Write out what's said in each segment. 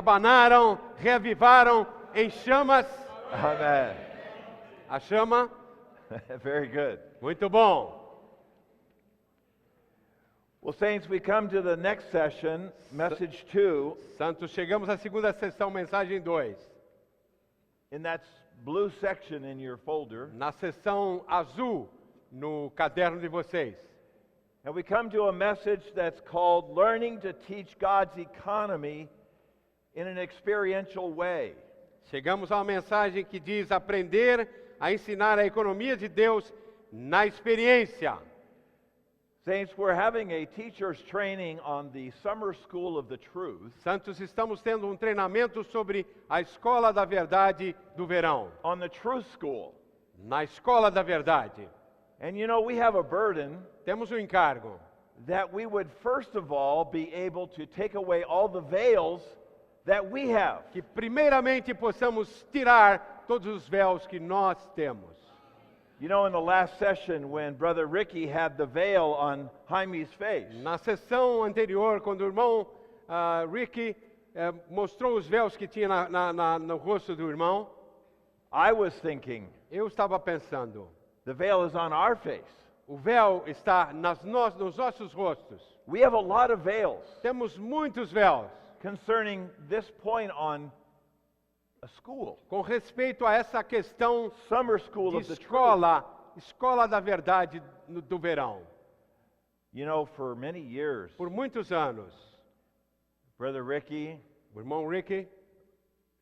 abanaram, reavivaram em chamas. Amen. A chama, Very good. muito bom. Well, saints, we come to the next session, message 2, Santos, chegamos à segunda sessão, mensagem 2. in that blue section in your folder. Na sessão azul, no caderno de vocês. And we come to a message that's called Learning to Teach God's Economy in an Experiential Way. Chegamos a uma mensagem que diz aprender a ensinar a economia de Deus na experiência. Saints, we're having a teacher's training on the Summer School of the Truth, Santos, estamos tendo um treinamento sobre a Escola da Verdade do verão. on the Truth School. Na Escola da Verdade. And you know, we have a burden Temos um encargo. that we would first of all be able to take away all the veils that we have. Que primeiramente possamos tirar todos os véus que nós temos. You know, in the last session when Brother Ricky had the veil on Jaime's face, Na sessão anterior, quando o irmão Ricky mostrou os véus que tinha no rosto do irmão, I was thinking, eu estava pensando, the veil is on our face. o véu está nos nossos rostos. We have a lot of veils Temos muitos véus concerning this point on a school, com respeito a essa questão Summer School de of the Truth. escola da verdade do verão. You know, for many years, Por muitos anos, Brother Ricky o irmão Ricky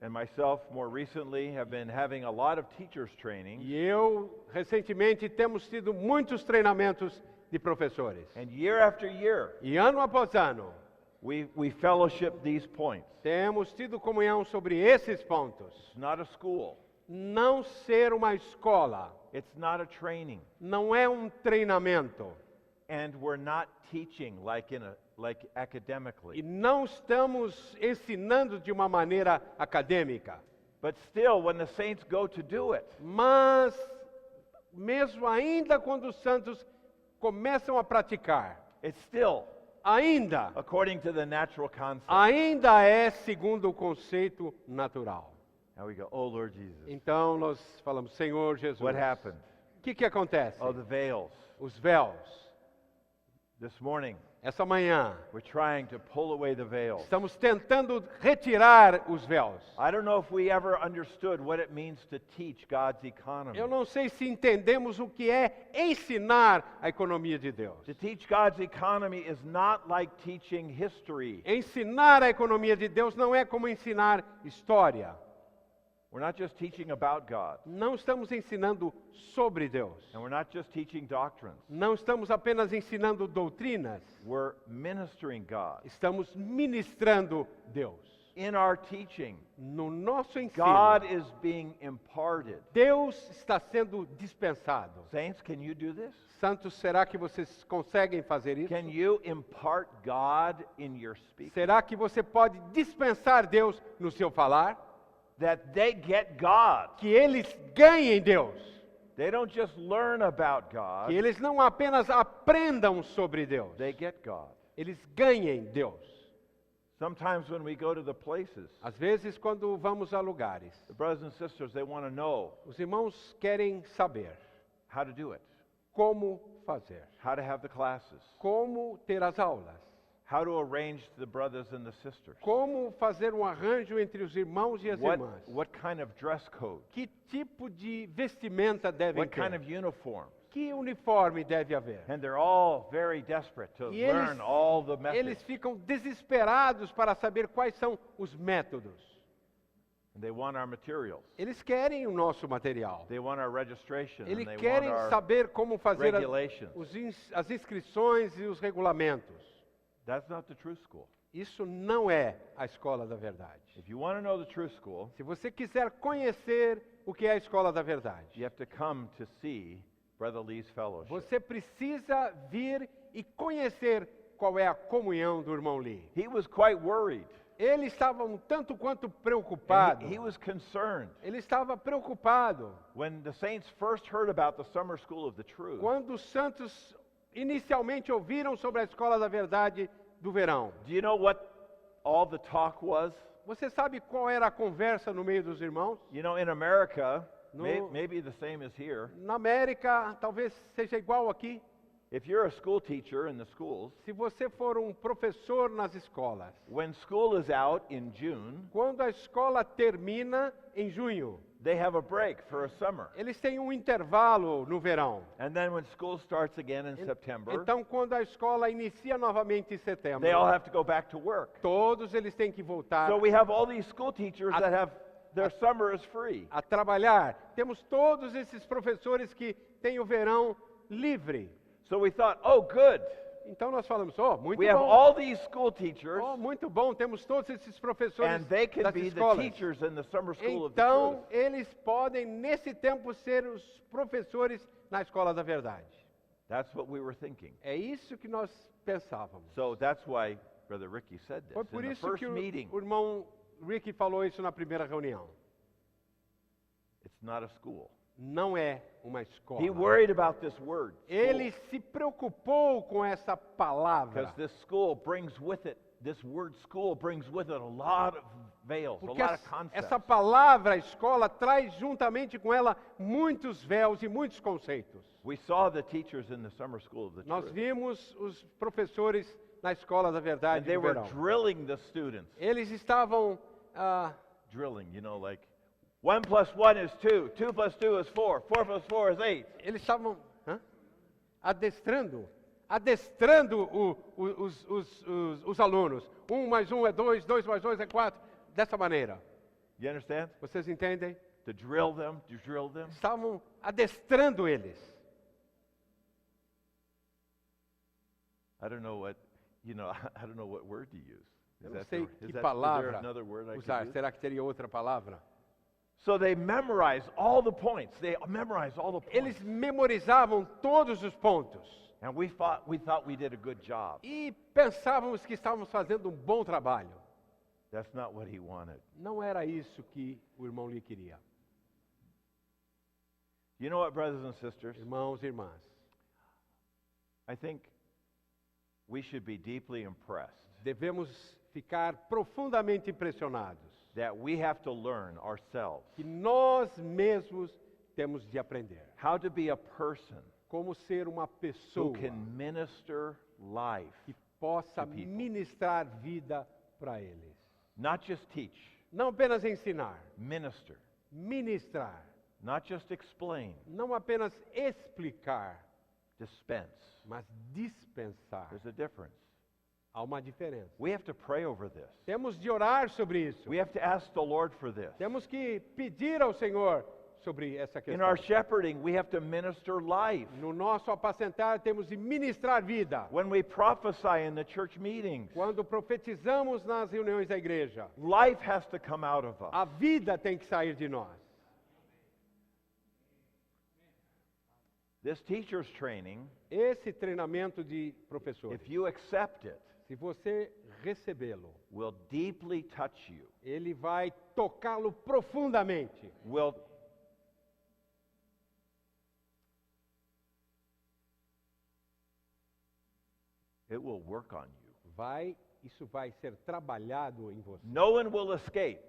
and myself more recently have been having a lot of teachers training, e eu, recentemente, temos tido muitos treinamentos de professores. and year after year, E ano após ano, we fellowship these points. temos tido comunhão sobre esses pontos. It's not a school. Não ser uma escola, It's not a training. não é um treinamento. And we're not teaching like academically. E não estamos ensinando de uma maneira acadêmica. But still, when the saints go to do it, Mas, mesmo ainda quando os santos começam a praticar, it's still ainda according to the natural concept. é segundo o conceito natural. Now we go, oh Lord Jesus, Então nós falamos, Senhor Jesus, what happened? o que acontece? Oh, the veils. Os véus. This morning, Essa manhã, we're trying to pull away the veils. estamos tentando retirar os véus. I don't know if we ever understood what it means to teach God's economy. Eu não sei se entendemos o que é ensinar a economia de Deus. To teach God's economy is not like teaching history. Ensinar a economia de Deus não é como ensinar história. We're not just teaching about God. Não estamos ensinando sobre Deus. And we're not just teaching doctrines. Não estamos apenas ensinando doutrinas. We're ministering God. Estamos ministrando Deus. In our teaching, No nosso ensino, God is being imparted. Deus está sendo dispensado. Saints, can you do this? Santos, será que vocês conseguem fazer isso? Can you impart God in your speaking? Será que você pode dispensar Deus no seu falar? That they get God. Que eles ganhem Deus. They don't just learn about God, Que eles não apenas aprendam sobre Deus. they get God. Eles ganhem Deus. Sometimes when we go to the places, Às vezes, quando vamos a lugares, the brothers and sisters, they want to know os irmãos querem saber how to do it, como fazer, how to have the classes, como ter as aulas, how to arrange the brothers and the sisters, como fazer um arranjo entre os irmãos e as irmãs, what kind of dress code, que tipo de vestimenta devem what kind ter, of uniform. que uniforme deve haver. And they're all very desperate to E learn all the methods. eles ficam desesperados para saber quais são os métodos. And they want our materials. Eles querem o nosso material. They want our registration. And Eles they want querem our saber como fazer regulations. as inscrições e os regulamentos. That's not the true school. Isso não é a escola da verdade. If you want to know the true school, Se você quiser conhecer o que é a escola da verdade, you have to come to see Brother Lee's fellowship. você precisa vir e conhecer qual é a comunhão do irmão Lee. He was quite worried. Ele estava um tanto quanto And preocupado. he was concerned. Ele estava preocupado. When the saints first heard about the Summer School of the Truth, Quando os santos inicialmente ouviram sobre a escola da verdade do verão, do you know what all the talk was? Você sabe qual era a conversa no meio dos irmãos? You know, in America, No- maybe the same as here, Na América, talvez seja igual aqui. if you're a school teacher in the schools, Se você for um professor nas escolas, when school is out in June, quando a escola termina em junho, they have a break for a summer. eles têm um intervalo no verão. And then when school starts again in September, Então, quando a escola inicia novamente em setembro, they all have to go back to work. todos eles têm que voltar So we have all these school teachers A- that have their summer is free. a trabalhar. Temos todos esses professores que têm o verão livre. So we thought, oh, good. Então nós falamos, oh, muito We have bom. all these school teachers, Oh, muito bom, temos todos esses professores and they can das be the escolas. teachers in the summer school of the Então, truth. eles podem, nesse tempo, ser os professores na escola da verdade. That's what we were thinking. É isso que nós pensávamos. So that's why Brother Ricky said this Foi por in the isso first que meeting. o irmão Ricky falou isso na primeira reunião. It's not a school. Não é uma escola. He worried about this word, Ele se preocupou com essa palavra. because this school brings with it, this word school brings with it a lot of veils, a Porque lot of concepts. essa palavra escola traz juntamente com ela muitos véus e muitos conceitos. We saw the teachers in the summer school of the Nós truth, vimos os professores na escola da and verdade they no were verão. drilling the students. Eles estavam Drilling, you know, like 1 plus 1 is 2, 2 plus 2 is 4, 4 plus 4 is 8. eles estavam adestrando os alunos. 1 mais 1 é 2, 2 mais 2 é 4. Dessa maneira. You understand? Vocês entendem? To drill them. Estavam adestrando eles. I don't know what, you know, I don't know what word to use. Eu não sei que palavra usar. Será que teria outra palavra? So they memorize all the points. They memorize all the points. Eles memorizavam todos os pontos. And we thought we did a good job. E pensávamos que estávamos fazendo um bom trabalho. That's not what he wanted. Não era isso que o irmão lhe queria. You know what, brothers and sisters? Irmãos e irmãs, I think we should be deeply impressed devemos ficar profundamente impressionados that we have to learn ourselves que nós mesmos temos de aprender how to be a person como ser uma who pessoa can minister life, que possa to people. ministrar vida para eles. not just teach, Não apenas ensinar, minister, ministrar. not just explain, Não apenas explicar, dispense. mas dispensar. There's a difference. Há uma diferença. We have to pray over this. Temos de orar sobre isso. We have to ask the Lord for this. Temos que pedir ao Senhor sobre essa In questão. our shepherding, we have to minister life. No nosso apacentar, temos de ministrar vida. When we prophesy in the church meetings, Quando profetizamos nas reuniões da igreja, life has to come out of us. a vida tem que sair de nós. This teacher's training, Esse treinamento de professores, if you accept it, se você recebê-lo, will deeply touch you, ele vai tocá-lo profundamente. will it will work on you. Isso vai ser trabalhado em você. No one will escape,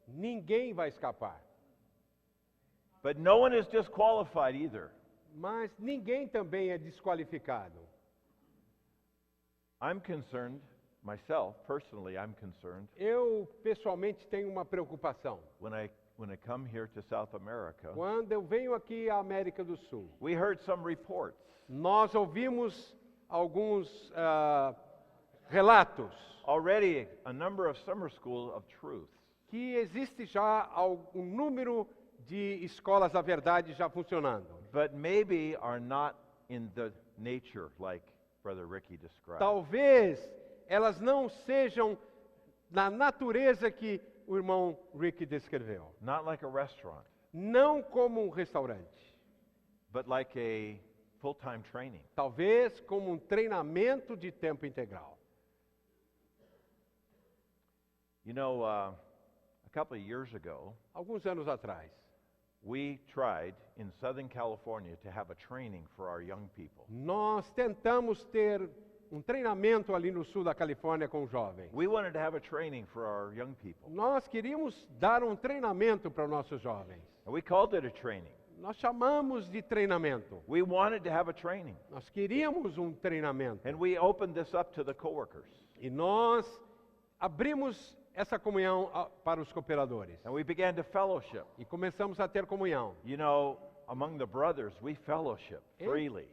Ninguém vai escapar, but no one is disqualified either. mas ninguém também é desqualificado. I'm concerned, myself, personally, I'm concerned, Eu, pessoalmente, tenho uma preocupação. when I come here to South America. Quando eu venho aqui à América do Sul, We heard some reports. nós ouvimos alguns relatos Already a number of summer schools of truth. que existe já um número de escolas da verdade já funcionando. But maybe are not in the nature like Brother Ricky described. Talvez elas não sejam na natureza que o irmão Rick descreveu. Not like a restaurant, Não como um restaurante. but like a full-time training. Talvez como um treinamento de tempo integral. You know, a couple of years ago, Alguns anos atrás, we tried in Southern California to have a training for our young people. nós tentamos ter treinamento ali no sul da Califórnia com jovens. We wanted to have a training for our young people. Nós queríamos dar um treinamento para os nossos jovens. And we called it a training. Nós chamamos de treinamento. We wanted to have a training. Nós queríamos um treinamento. And we opened this up to the coworkers. E nós abrimos essa comunhão para os cooperadores. And we began to fellowship. E começamos a ter comunhão. You know, among the brothers, we fellowship freely.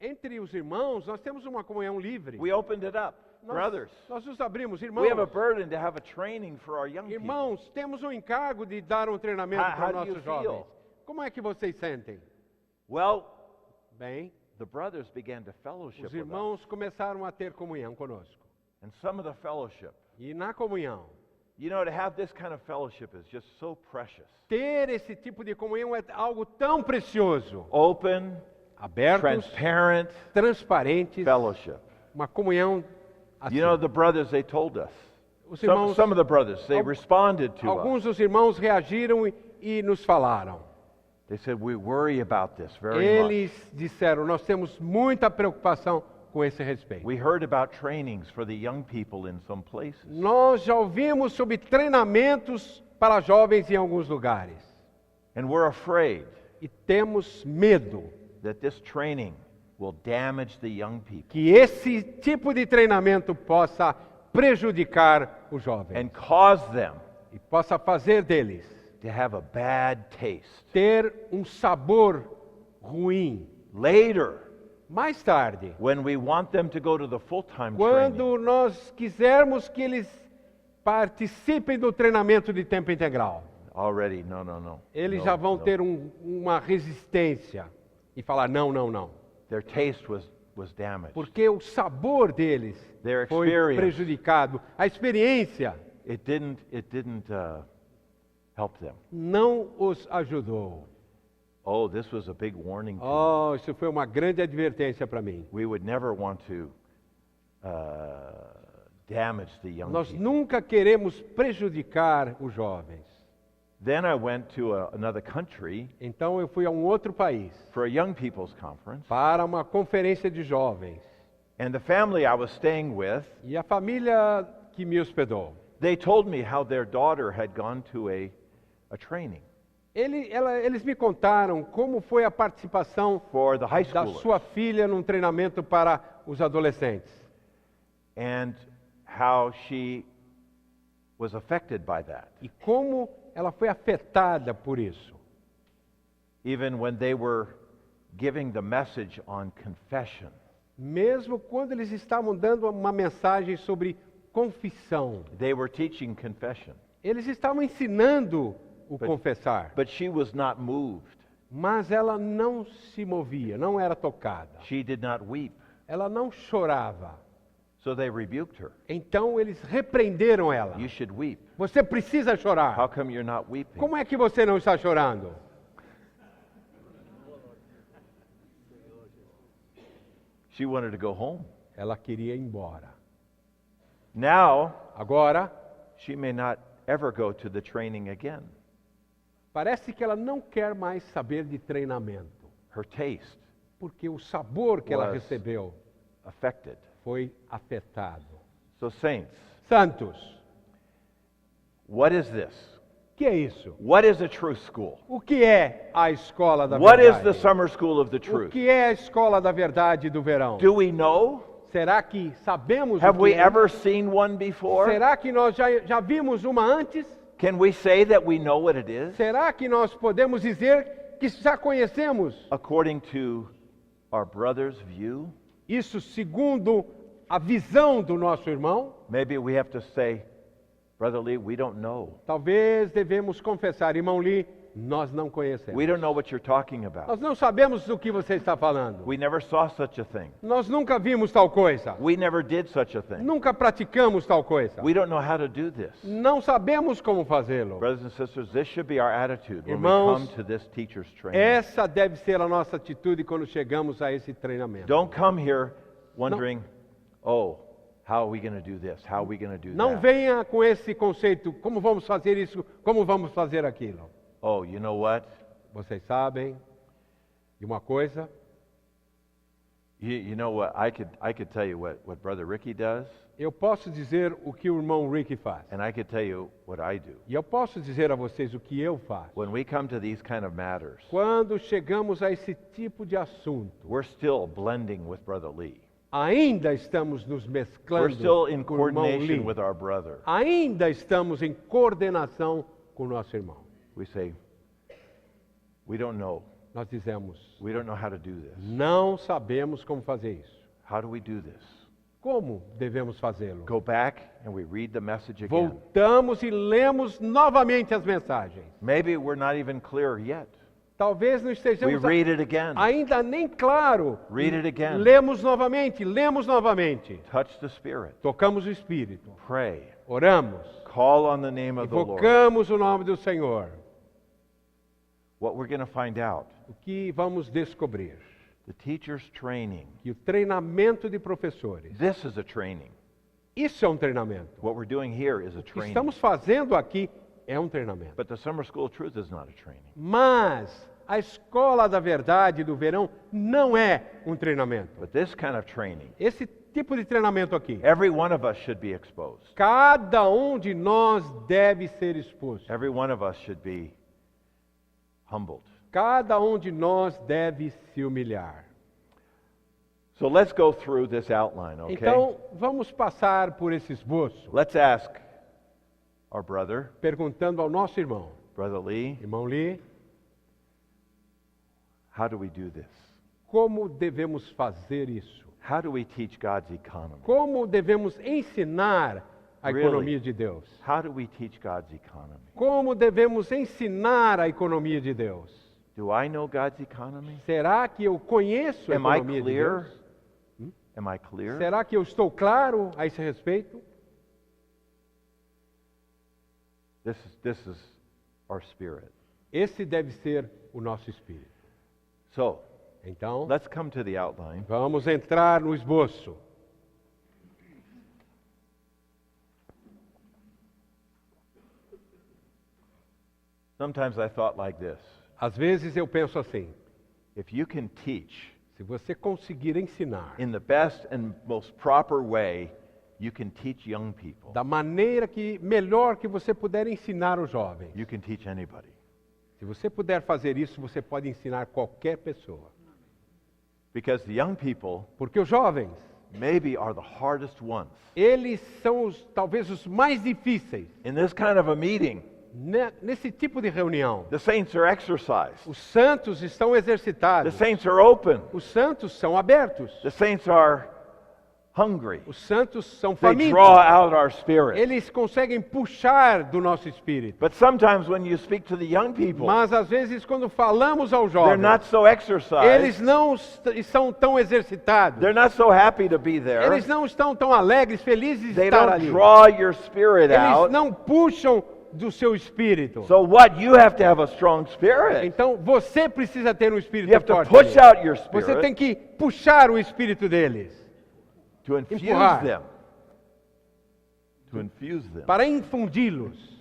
Entre os irmãos, nós temos uma comunhão livre. We opened it up. Brothers, Nós nos abrimos, we irmãos. have a burden to have a training for our young people. Irmãos, temos um encargo de dar um treinamento How para do os you nossos feel? jovens. Como é que vocês sentem? Well, Bem, the brothers began to fellowship os with us. irmãos começaram a ter comunhão conosco. And some of the fellowship, E na comunhão, you know, to have this kind of fellowship is just so precious. ter esse tipo de comunhão é algo tão precioso. Open, Abertos, transparent transparentes, fellowship. uma comunhão assim. You know, the brothers, they told us. Os irmãos, Some of the brothers, they al- responded to us. alguns dos irmãos reagiram e nos falaram. They said, we worry about this very Eles much. disseram, nós temos muita preocupação com esse respeito. We heard about trainings for the young people in some places. Nós já ouvimos sobre treinamentos para jovens em alguns lugares. And we're afraid E temos medo that this training will damage the young people que esse tipo de treinamento possa prejudicar os jovens and cause them e possa fazer deles to have a bad taste. ter um sabor ruim. Later, Mais tarde, when we want them to go to the full-time training, quando nós quisermos que eles participem do treinamento de tempo integral, already, no. eles No, já vão no. ter uma resistência e falar não, não, não. Their taste was damaged. Porque o sabor deles Their foi experience. prejudicado. A experiência It didn't help them. não os ajudou. Oh, this was a big warning to me. Oh, isso foi uma grande advertência para mim. We would never want to damage the young Nós people. nunca queremos prejudicar os jovens. Then I went to another country Então eu fui a um outro país for a young people's conference. para uma conferência de jovens. And the family I was staying with, E a família que me hospedou, they told me how their daughter had gone to a training eles me contaram como foi a participação for the high da schoolers sua filha num treinamento para os adolescentes. and how she was affected by that. E como ela foi afetada por isso. Even when they were giving the message on confession, Mesmo quando eles estavam dando uma mensagem sobre confissão, they were teaching confession. eles estavam ensinando o confessar, But she was not moved. mas ela não se movia, não era tocada. She did not weep. Ela não chorava. So they rebuked her. Então eles repreenderam ela. You should weep. Você precisa How chorar. come you're not weeping? Como é que você não está chorando? She wanted to go home. Ela queria ir embora. Now, Agora, she may not ever go to the training again. parece que ela não quer mais saber de treinamento, Her taste porque o sabor que ela Was- recebeu affected. foi afetado. So, saints, Santos, what is this? o que é isso? What is a truth school? O que é a escola da What is verdade? the summer school of the O truth? que é a escola da verdade do verão? Do we know? Será que sabemos Have o we que é? ever seen one before? Será que nós já vimos uma antes? Can we say that we know what it is? Será que nós podemos dizer que já conhecemos? According to our brother's view? Isso segundo a visão do nosso irmão? Maybe we have to say, Brother Lee, we don't know. Talvez devemos confessar, irmão Lee, nós não conhecemos. We don't know what you're talking about. Nós não sabemos do que você está falando. We never saw such a thing. Nós nunca vimos tal coisa. We never did such a thing. Nunca praticamos tal coisa. We don't know how to do this. Não sabemos como fazê-lo. Brothers and sisters, this should be our attitude when we Irmãos, come to this teacher's training. Essa deve ser a nossa atitude quando chegamos a esse treinamento. Don't come here wondering, oh, how are we going to do this? How are we going to do Não that? venha com esse conceito, como vamos fazer isso, como vamos fazer aquilo. Oh, you know what? Vocês sabem de uma coisa? You know what? I could tell you what Brother Ricky does, Eu posso dizer o que o irmão Rick faz. and I could tell you what I do. E eu posso dizer a vocês o que eu faço. When we come to these kind of matters, Quando chegamos a esse tipo de assunto, we're still blending with Brother Lee. ainda estamos nos We're mesclando still in com o irmão Lee. coordination with our brother. Ainda estamos em coordenação com o nosso irmão. We say, we don't know. Nós dizemos, We don't know how to do this. não sabemos como fazer isso. How do we do this? Como devemos fazê-lo? Go back and we read the message again. Voltamos e lemos novamente as mensagens. Maybe we're not even clear yet. Talvez não We estejamos read it again. ainda nem claro. Read it again. Lemos novamente. Touch the Spirit. Tocamos o Espírito. Pray. Oramos. Call on the name of the Lord. Invocamos o nome do Senhor. What we're going to find out, O que vamos descobrir? the teacher's training. Que o treinamento de professores. This is a training. Isso é um treinamento. What we're doing here is a O que training. estamos fazendo aqui é um treinamento. But the Summer School of Truth is not a training. Mas a escola da verdade do verão não é um treinamento. But this kind of training, Esse tipo de treinamento aqui, every one of us should be exposed. cada um de nós deve ser exposto. Every one of us should be humbled. Cada um de nós deve se humilhar. So let's go through this outline, okay? Então, vamos passar por esse esboço, Let's ask our brother, perguntando ao nosso irmão, Brother Lee, irmão Lee, how do we do this? como devemos fazer isso? How do we teach God's economy? Como devemos ensinar a Really? economia de Deus? How do we teach God's economy? Como devemos ensinar a economia de Deus? Do I know God's economy? Será que eu conheço a Am I economia de clear? Deus? Am I clear? Será que eu estou claro a esse respeito? This is our spirit. Esse deve ser o nosso espírito. So, Então, let's come to the outline. vamos entrar no esboço. Sometimes I thought like this. Às vezes eu penso assim, If you can teach se você conseguir ensinar in the best and most proper way, you can teach young people. da maneira que melhor que você puder ensinar os jovens. You can teach anybody. Se você puder fazer isso, você pode ensinar qualquer pessoa. Because the young people Porque os jovens, maybe are the hardest ones. eles são talvez os mais difíceis In this kind of a meeting, nesse tipo de reunião. the saints are exercised. Os santos estão The exercitados. saints are open. Os santos são abertos. The saints are hungry. Os santos são They famintos. draw out our spirit. Eles conseguem puxar do nosso espírito. But sometimes when you speak to the young people, Mas às vezes quando falamos aos they're jovens, not so exercised. eles não estão tão exercitados. They're not so happy to be there. Eles não estão tão alegres, felizes de They estar don't ali. draw your spirit Eles out. não puxam do seu espírito. So what? You have to have a strong spirit. Então você precisa ter um espírito You have to forte. push out your Você tem spirit que puxar o espírito deles to infuse empurrar. them. To infuse them. para infundi-los.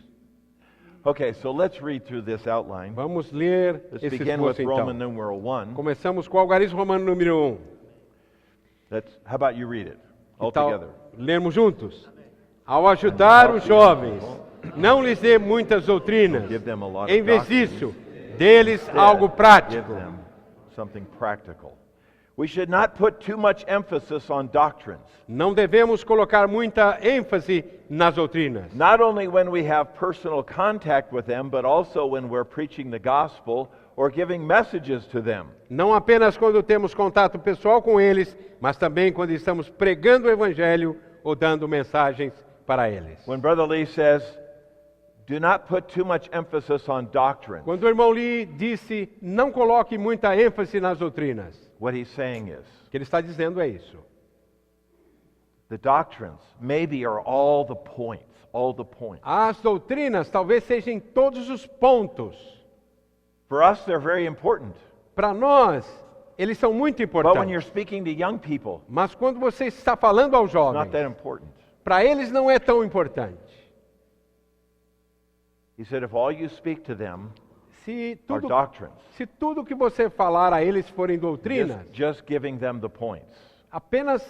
Okay, so let's read through this outline. Vamos ler Let's esse begin with esboço Roman então. numeral 1. Começamos com o algarismo romano número 1. How about you read it all Então, together? lermos juntos. Ao ajudar os jovens, não lhes dê muitas doutrinas. Give them a lot Em of vez doctrines. disso, dê-lhes algo Give prático. them something practical. We should not put too much emphasis on doctrines. Não devemos colocar muita ênfase nas doutrinas. Not only when we have personal contact with them, but also when we're preaching the gospel or giving messages to them. Não apenas quando temos contato pessoal com eles, mas também quando estamos pregando o evangelho ou dando mensagens para eles. When Brother Lee says, do not put too much emphasis on doctrine, Quando o irmão Lee disse, não coloque muita ênfase nas doutrinas, what he's saying is, o que ele está dizendo é isso. the doctrines maybe are all the points, all the points. As doutrinas talvez sejam em todos os pontos. For us, they're very important. Para nós, eles são muito But when you're importantes. speaking to young people, Mas quando você está falando aos it's not jovens, that important. para eles não é tão importante. He said, if all you speak to them Se are tudo, doctrines. se tudo que você falar a eles forem doutrinas, Just giving them the points. apenas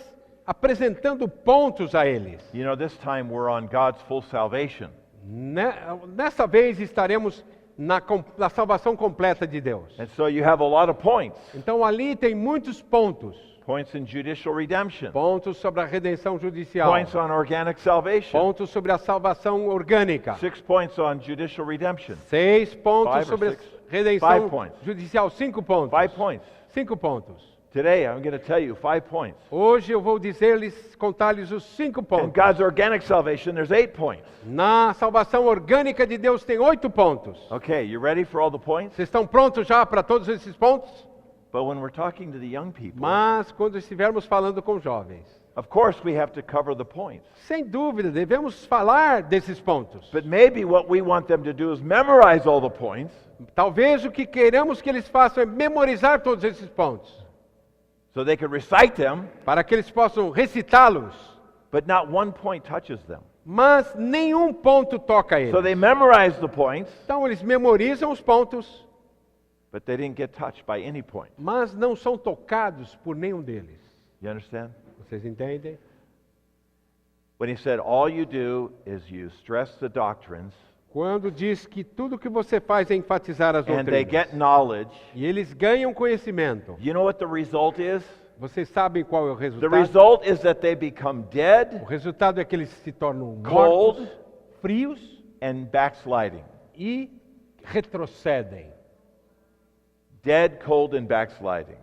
apresentando pontos a eles. You know, this time we're on God's full salvation. Nessa vez estaremos na salvação completa de Deus. And so you have a lot of points. Então ali tem muitos pontos. Points in judicial redemption. Pontos sobre a redenção judicial. Points on organic salvation. Pontos sobre a salvação orgânica. 6 points on judicial redemption. 6 pontos 5 or sobre a 6? 5 redenção points. judicial. 5 pontos. 5 points. 5 pontos. Today I'm going to tell you 5 points. Hoje eu vou dizer-lhes, contar-lhes os 5 In pontos. God's organic salvation, there's 8 points. Na salvação orgânica de Deus tem 8 pontos. Okay, you ready for all the points? Vocês estão prontos já para todos esses pontos? But when we're talking to the young people, Mas quando estivermos falando com jovens, of course we have to cover the points. sem dúvida, devemos falar desses pontos. But maybe what we want them to do is memorize all the points Talvez o que queremos que eles façam é memorizar todos esses pontos, so they can recite them, para que eles possam recitá-los, but not one point touches them. mas nenhum ponto toca eles. So they memorize the points, Então eles memorizam os pontos, but they didn't get touched by any point. mas não são tocados por nenhum deles. You understand? Vocês entendem? When he said all you do is you stress the doctrines Quando diz que tudo que você faz é enfatizar as and they doutrinas, get knowledge, e eles ganham conhecimento, you know what the result is? vocês sabem qual é o The resultado? result is that they become dead, O resultado é que eles se tornam cold, mortos, frios and backsliding. e retrocedem. Dead, cold, and backsliding.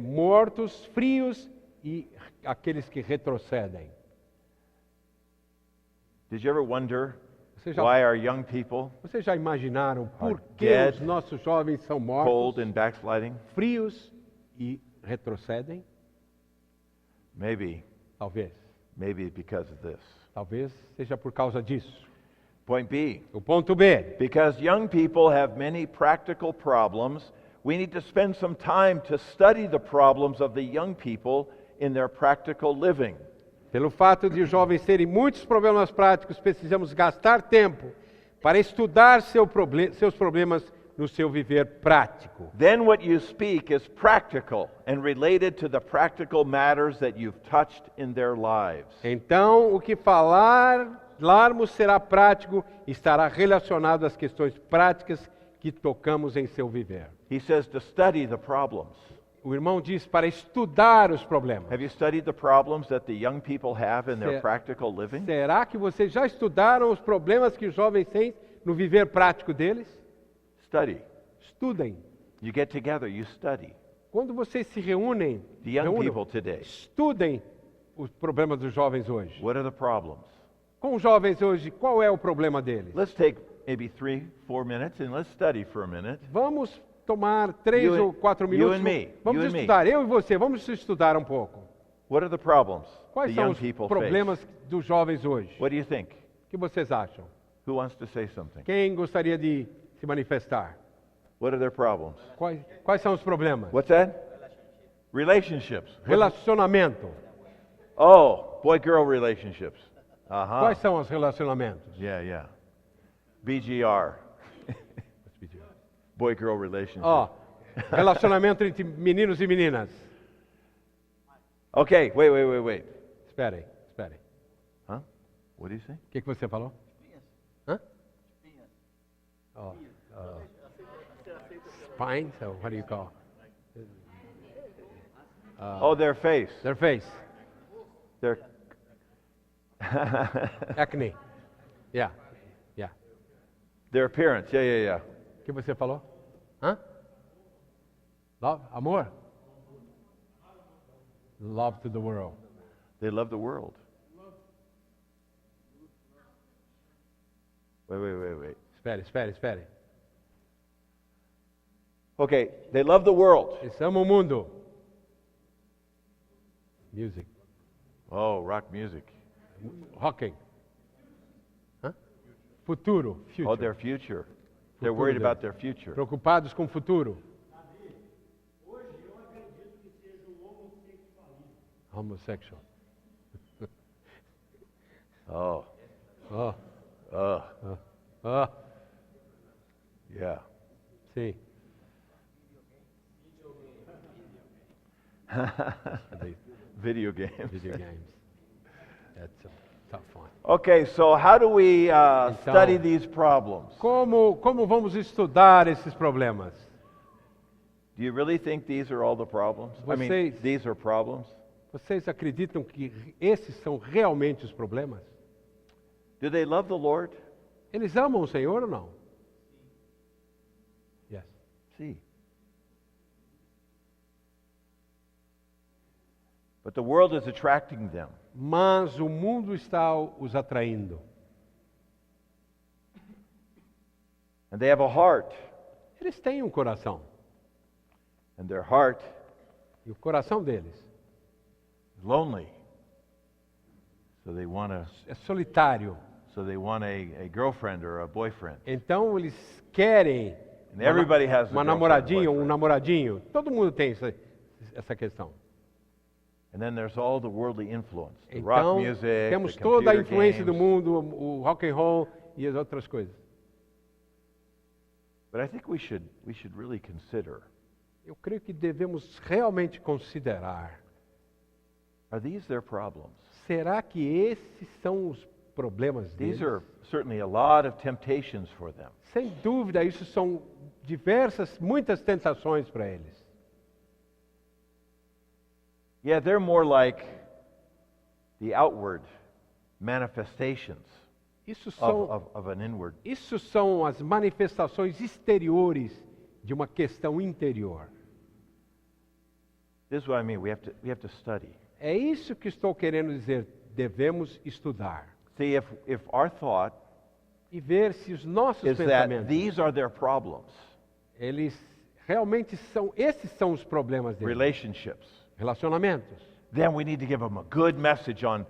Mortos, frios e aqueles que retrocedem. Did you ever wonder Vocês já, why our young people vocês já imaginaram por que dead, os nossos jovens são cold mortos, and backsliding? frios e retrocedem? Maybe because of this. Talvez seja por causa disso. Point B, O ponto B. because young people have many practical problems, we need to spend some time to study the problems of the young people in their practical living. Pelo fato de os jovens terem muitos problemas práticos, precisamos gastar tempo para estudar seus problemas no seu viver prático. Then what you speak is practical and related to the practical matters that you've touched in their lives. Então, o que falarmos será prático e estará relacionado às questões práticas que tocamos em seu viver. He says to study the problems. O irmão diz para estudar os problemas. Have you studied the problems that the young people have in their Se- practical living? Será que vocês já estudaram os problemas que os jovens têm no viver prático deles? Study. Estudem. You get together, you study. Quando vocês se reúnem, The young people today. estudem os problemas dos jovens hoje. What are the problems? Com os jovens hoje, qual é o problema deles? Let's take maybe 3, 4 minutes and let's study for a minute. Vamos tomar 3 You and- ou 4 you minutos. and me. Vamos You and me. estudar, eu e você, vamos estudar um pouco. What are the problems Quais the são young os people problemas face? dos jovens hoje? What do you think? O que vocês acham? Who wants to say something? Quem gostaria de se manifestar? What are their problems? Quais são os problemas? What's that? Relationships. Relacionamento. Oh, boy-girl relationships. Uh-huh. Quais são os relacionamentos? Yeah. BGR. Boy-girl relationship. Ó, relacionamento entre meninos e meninas. Okay, wait. Esperem. Huh? What do you say? O que você falou? Hã? Oh, spines? So what do you call? Oh, their face. Their face. Their Acne. Yeah. their appearance. Yeah. O que você falou? Hã? Love? Amor? Love to the world. They love the world. Wait. Espere. Okay, they love the world. Eles amam o mundo. Music. Oh, rock music. Rocking. Hã? Futuro. Future. Oh, their future. They're Futuro worried deles. about their future. Preocupados com o futuro. Homosexual. Oh, Oh. uh, Oh. yeah. Sim. Video games. Video games. That's a tough one. Okay, so how do we study these problems? Como vamos estudar esses problemas? Do you really think these are all the problems? I mean, Vocês- these are problems? Vocês acreditam que esses são realmente os problemas? Do they love the Lord? Eles amam o Senhor ou não? Yes. See. But the world is attracting them. Mas o mundo está os atraindo. And they have a heart. Eles têm um coração. And their heart E o coração deles is lonely. So they want é solitário. a girlfriend or a boyfriend. Então eles querem And everybody has a uma girlfriend or namoradinha, um boyfriend. namoradinho. Todo mundo tem essa questão. And then there's all the worldly influence. The Então rock music, temos the toda a computer influência do games. mundo, o rock and roll e as outras coisas. But I think we should really consider, Eu creio que devemos realmente considerar. are these their problems? Será que esses são os problemas deles? These are certainly a lot of temptations for them. Sem dúvida, isso são muitas tentações para eles. Yeah, they're more like the outward manifestations Isso são, of an inward. isso são as manifestações exteriores de uma questão interior. This is what I mean. We have to study. É isso que estou querendo dizer. Devemos estudar See, if our thought e ver se os nossos is that pensamentos, these are their problems, eles realmente são, esses são os problemas deles. relationships, Relacionamentos. then we need to give them a good message on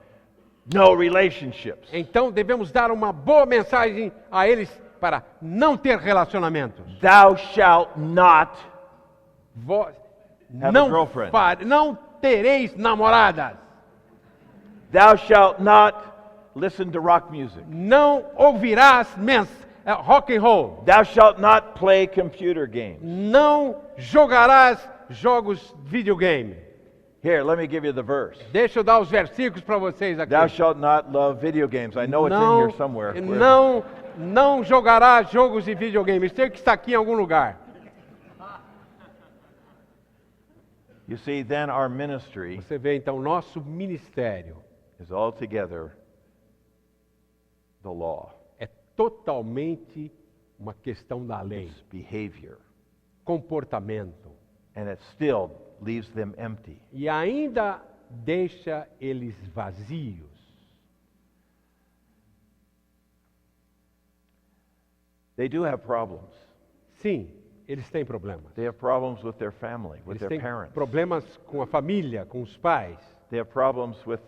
no relationships. Então devemos dar uma boa mensagem a eles para não ter relacionamentos. Thou shalt not. Have a Não, girlfriend. não tereis namoradas. Thou shalt not listen to rock music. Não ouvirás rock and roll. Thou shalt not play computer games. Não jogarás jogos videogame. Here, let me give you the verse. Deixa eu dar os versículos para vocês aqui. Thou shalt not love video games. I know it's in here somewhere. Não jogarás jogos de videogame. Sei que está aqui em algum lugar. You see, then our ministry Você vê então nosso ministério is altogether the law. é totalmente uma questão da lei, It's behavior. comportamento. And it still leaves them empty. E ainda deixa eles vazios. They do have problems. Sim, eles têm problemas. They have problems with their family, with Eles their têm parents. problemas com a família, com os pais. They have problems with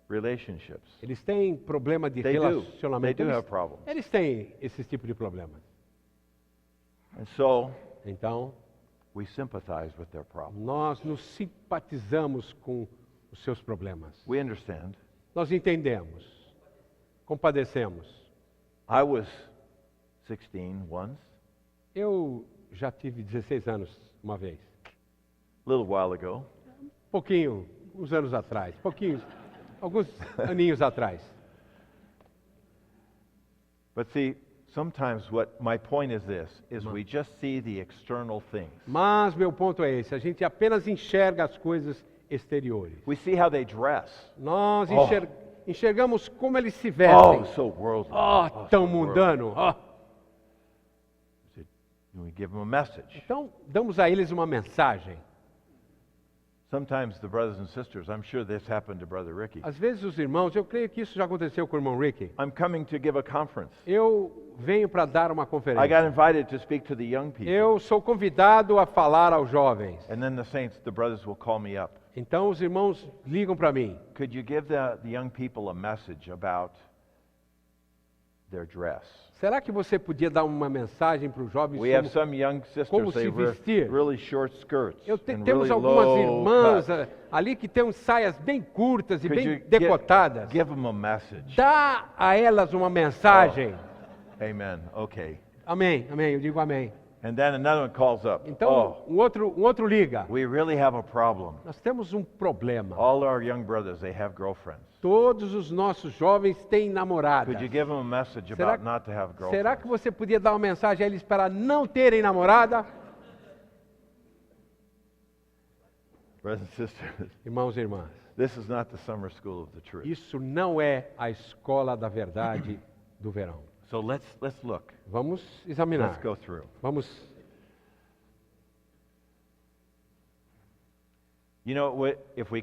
relationships. Eles têm problema de They do. relacionamento. They do Eles, have problems. eles têm esse tipo de problemas. And so Então, we sympathize with their problems. nós nos simpatizamos com os seus problemas. We understand. Nós entendemos, compadecemos. I was 16 once, Eu já tive 16 anos uma vez. a little while ago. Pouquinho, uns anos atrás. Alguns aninhos atrás. But see, sometimes my point is this, is we just see the external things. Mas meu ponto é esse, a gente apenas enxerga as coisas exteriores. We see how they dress. Nós Oh. enxergamos como eles se Oh, vestem. so worldly. Tão so worldly. mundano. We give them a message. Então, damos a eles uma mensagem. Sometimes the brothers and sisters, I'm sure this happened to Brother Ricky. Às vezes os irmãos, eu creio que isso já aconteceu com o irmão Ricky. I'm coming to give a conference. Eu venho para dar uma I got conferência. invited to speak to the young people. Eu sou convidado a falar aos jovens. And then the brothers will call me up. Então os irmãos ligam para mim. Could you give the young people a message about their dress? Será que você podia dar uma mensagem para os jovens We have como... some young como sisters, they se wear vestir? really short skirts and Temos really algumas low irmãs cuts. ali que têm saias bem curtas e Could bem you decotadas. give them a message? Dá a elas uma mensagem. Amen. Okay. Amém, amém, eu digo amém. And then another one calls up. Então, um outro liga. We really have a problem. Nós temos um problema. All our young brothers, they have girlfriends. Todos os nossos jovens têm namoradas. Could you give them a message Será, about not to have girlfriends? será que você podia dar uma mensagem a eles para não terem namorada? Brothers and sisters, Irmãos e irmãs, this is not the summer school of the truth. isso não é a escola da verdade do verão. So let's look. Vamos examinar. Let's go through. Vamos. You know, if we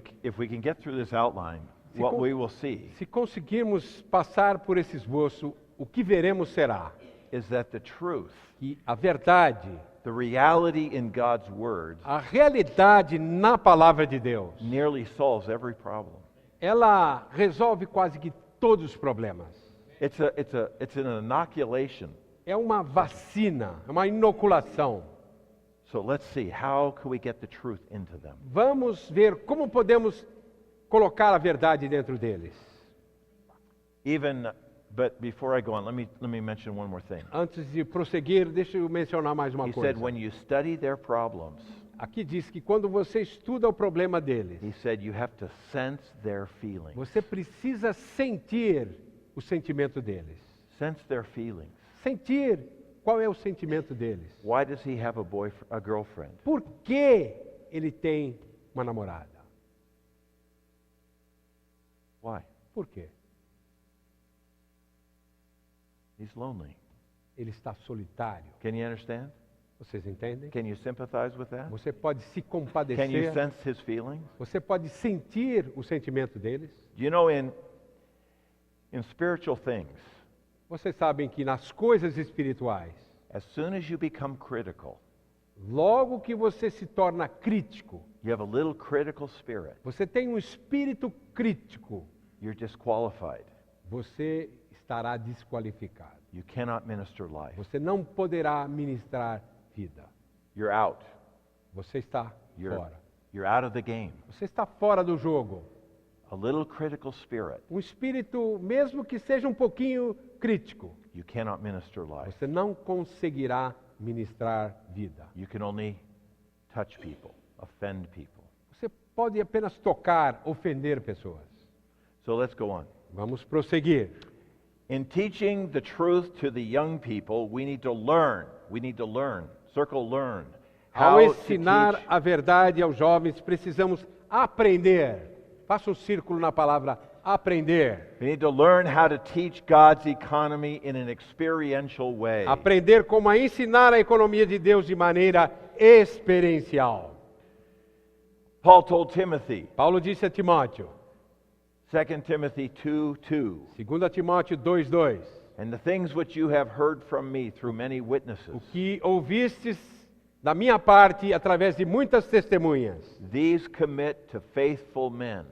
can get through this outline, what we will see Se conseguirmos passar por esse esboço, o que veremos será is that the truth, que a verdade, the reality in God's word, a realidade na palavra de Deus, nearly solves every problem. ela resolve quase que todos os problemas. It's an inoculation. É uma vacina, é uma inoculação. So let's see, how can we get the truth into them? Vamos ver como podemos colocar a verdade dentro deles. But before I go on, let me mention one more thing. Antes de prosseguir, deixa eu mencionar mais uma He coisa. said when you study their problems, Aqui diz que quando você estuda o problema deles, he said you have to sense their feelings. você precisa sentir o sentimento deles. Sense their feelings. Sentir qual é o sentimento deles. Why does he have a girlfriend? Por que ele tem uma namorada? Why? Por quê? He's lonely. Ele está solitário. Can you understand? Vocês entendem? Can you sympathize with that? Você pode se Can you compadecer. sense his feelings? Você pode sentir o sentimento deles. You know, in spiritual things, Vocês sabem que nas coisas espirituais, as soon as you become critical, logo que você se torna crítico, you have a little critical spirit, você tem um espírito crítico, you're disqualified. você estará desqualificado. You cannot minister life. Você não poderá ministrar vida. You're out. Você está You're fora. out of the game. Você está fora do jogo. A little critical spirit, Um espírito, mesmo que seja um pouquinho crítico, you cannot minister life. você não conseguirá ministrar vida. You can only touch people, offend people. Você pode apenas tocar, ofender pessoas. So let's go on. Vamos prosseguir. In teaching the truth to the young people, we need to learn. We need to learn. Circle learn. Ao How to ensinar teach. a verdade aos jovens, precisamos aprender. Faça um círculo na palavra aprender. We need to learn how to teach God's economy in an experiential way. Aprender como ensinar a economia de Deus de maneira experiencial. Paul told Timothy, Paulo disse a Timóteo, 2 Timothy 2:2, 2 Timóteo 2:2, and the things which you have heard from me through many witnesses, o que ouvistes da minha parte através de muitas testemunhas. these commit to faithful men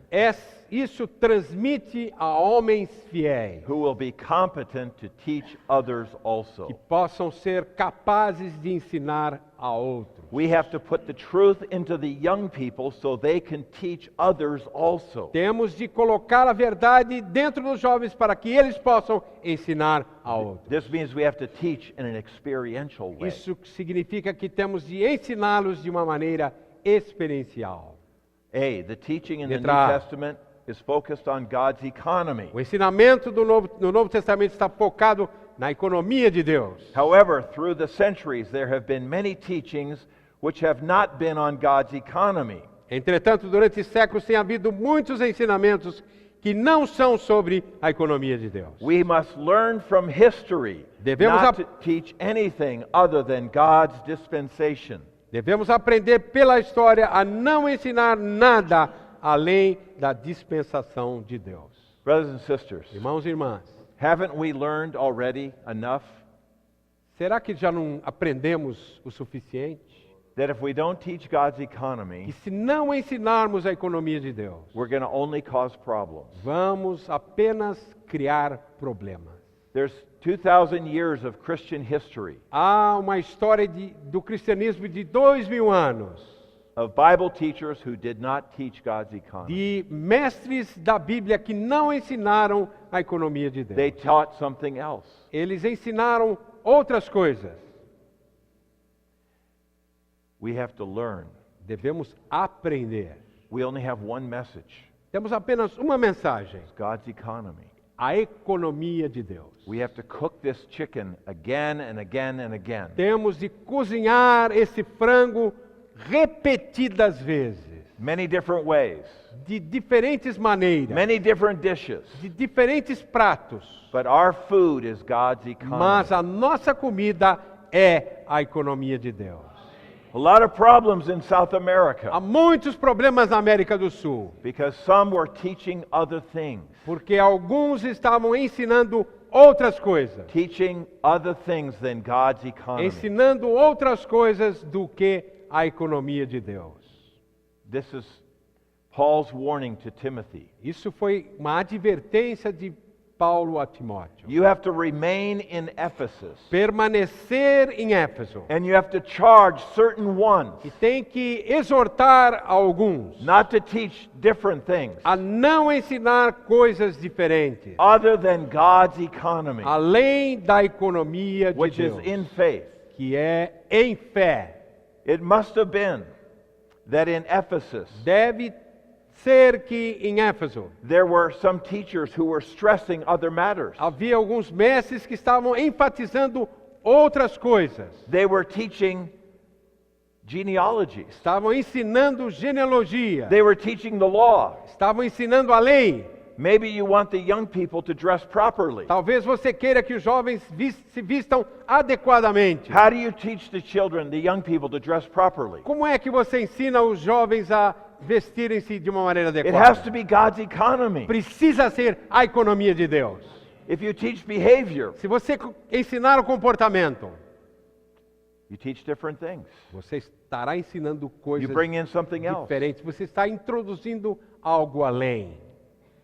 Isso transmite a homens fiéis, who will be competent to teach others also. que possam ser capazes de ensinar a outros. We have to put the truth into the young people so they can teach others also. Temos de colocar a verdade dentro dos jovens para que eles possam ensinar a outros. This means we have to teach in an experiential way. Isso significa que temos de ensiná-los de uma maneira experiencial. The teaching in the New Letra A. Testament is focused on God's economy. O ensinamento no Novo Testamento está focado na economia de Deus. However, through the centuries, there have been many teachings which have not been on God's economy. Entretanto, durante séculos tem havido muitos ensinamentos que não são sobre a economia de Deus. We must learn from history Devemos not to teach anything other than God's dispensation. Devemos aprender pela história a não ensinar nada além da dispensação de Deus. Brothers and sisters, Irmãos e irmãs, haven't we learned already enough será que já não aprendemos o suficiente? that if we don't teach God's Que economy, se não ensinarmos a economia de Deus, we're going to only cause problems? vamos apenas criar problemas. There's 2,000 years of Christian history, Há uma história do cristianismo de 2000 anos, of Bible teachers who did not teach God's economy. de mestres da Bíblia que não ensinaram a economia de They Deus. taught something else. Eles ensinaram outras coisas. We have to learn. Devemos aprender. We only have one message. Temos apenas uma mensagem: It's God's economy. a economia de Deus. We have to cook this chicken again and again and again. Temos de cozinhar esse frango repetidas vezes, Many different ways, de diferentes maneiras, many different dishes. de diferentes pratos. But our food is God's Mas economy. a nossa comida é a economia de Deus. A lot of problems in South America Há muitos problemas na América do Sul, because some were teaching other things, porque alguns estavam ensinando outras coisas, teaching other things than God's economy. ensinando outras coisas do que a economia de Deus. This is Paul's warning to Timothy. Isso foi uma advertência de Paulo a Timóteo. You have to remain in Ephesus, Permanecer em Éfeso. and you have to charge certain ones E tem que exortar alguns not to teach different things a não ensinar coisas diferentes, other than God's economy, além da economia de which is Deus, in faith. que é em fé. It must have been that in Ephesus Deve ser que em Éfeso there were some teachers who were stressing other matters. havia alguns mestres que estavam enfatizando outras coisas. They were teaching genealogies. Estavam ensinando genealogia. They were teaching the law. Estavam ensinando a lei. Maybe you want the young people to dress properly. Talvez você queira que os jovens se vistam adequadamente. How do you teach the children, the young people, to dress properly? Como é que você ensina os jovens a vestirem-se de uma maneira It has adequada? to be God's economy. Precisa ser a economia de Deus. If you teach behavior, Se você ensinar o comportamento, you teach different things. você estará ensinando You coisas bring in something else. diferentes. Você está introduzindo algo além.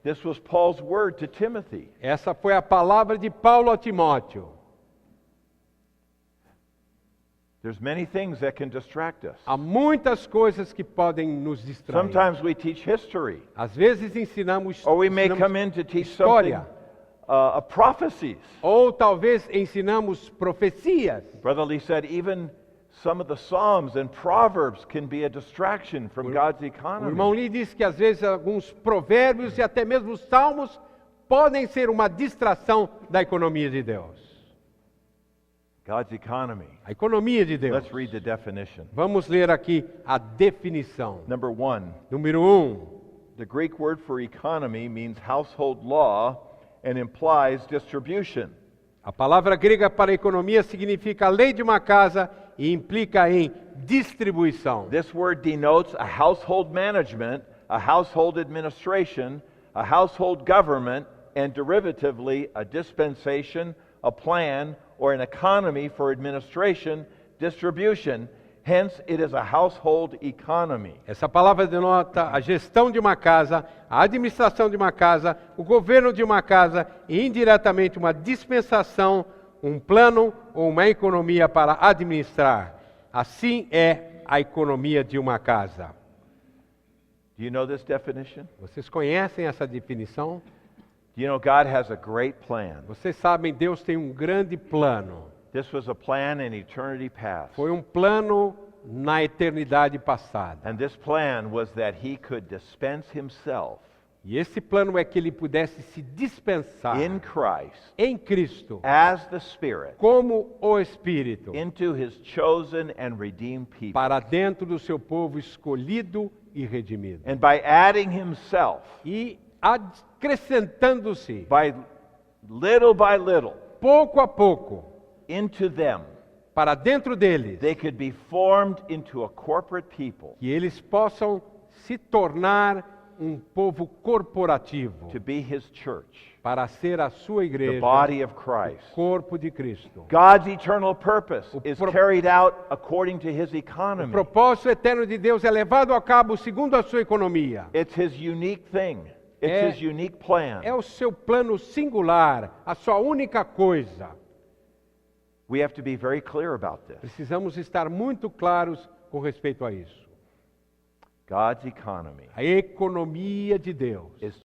This was Paul's word to Timothy. Essa foi a palavra de Paulo a Timóteo. There's many things that can distract us. Há muitas coisas que podem nos distrair. Sometimes we teach history, Às vezes ensinamos, or we may ensinamos come in to teach something história, prophecies. ou talvez ensinamos profecias. Brother Lee said even some of the Psalms and Proverbs can be a distraction from God's O economy. irmão Lee disse que às vezes alguns provérbios e até mesmo os salmos podem ser uma distração da economia de Deus. God's economy. A economia de Deus. Let's read the definition. Vamos ler aqui a definição. Number 1, Número 1. the Greek word for economy means household law and implies distribution. A palavra grega para economia significa lei de uma casa e implica em distribuição. This word denotes a household management, a household administration, a household government, and derivatively a dispensation, a plan, or an economy for administration, distribution. Hence, it is a household economy. Essa palavra denota a gestão de uma casa, a administração de uma casa, o governo de uma casa e indiretamente uma dispensação, um plano ou uma economia para administrar. Assim é a economia de uma casa. Do you know this definition? Vocês conhecem essa definição? Do you know God has a great plan? Vocês sabem, Deus tem um grande plano. This was a plan in eternity past. Foi um plano na eternidade passada. And this plan was that he could dispense himself E esse plano é que ele pudesse se dispensar in Christ em Cristo, as the Spirit como o Espírito, into his chosen and redeemed people. para dentro do seu povo escolhido e redimido. And by adding himself, E acrescentando-se, by little, pouco a pouco, into them, para dentro deles, they could be formed into a corporate people que eles possam se tornar um povo corporativo, to be his church, para ser a sua the igreja, body of Christ. corpo de Cristo. God's eternal purpose is pro- carried out according to his O economy. propósito eterno de Deus é levado a cabo segundo a sua economia. It's his unique thing. It's É- his unique plan. É o seu plano singular, a sua única coisa. We have to be very clear about this. Precisamos estar muito claros com respeito a isso. God's economy A economia de Deus is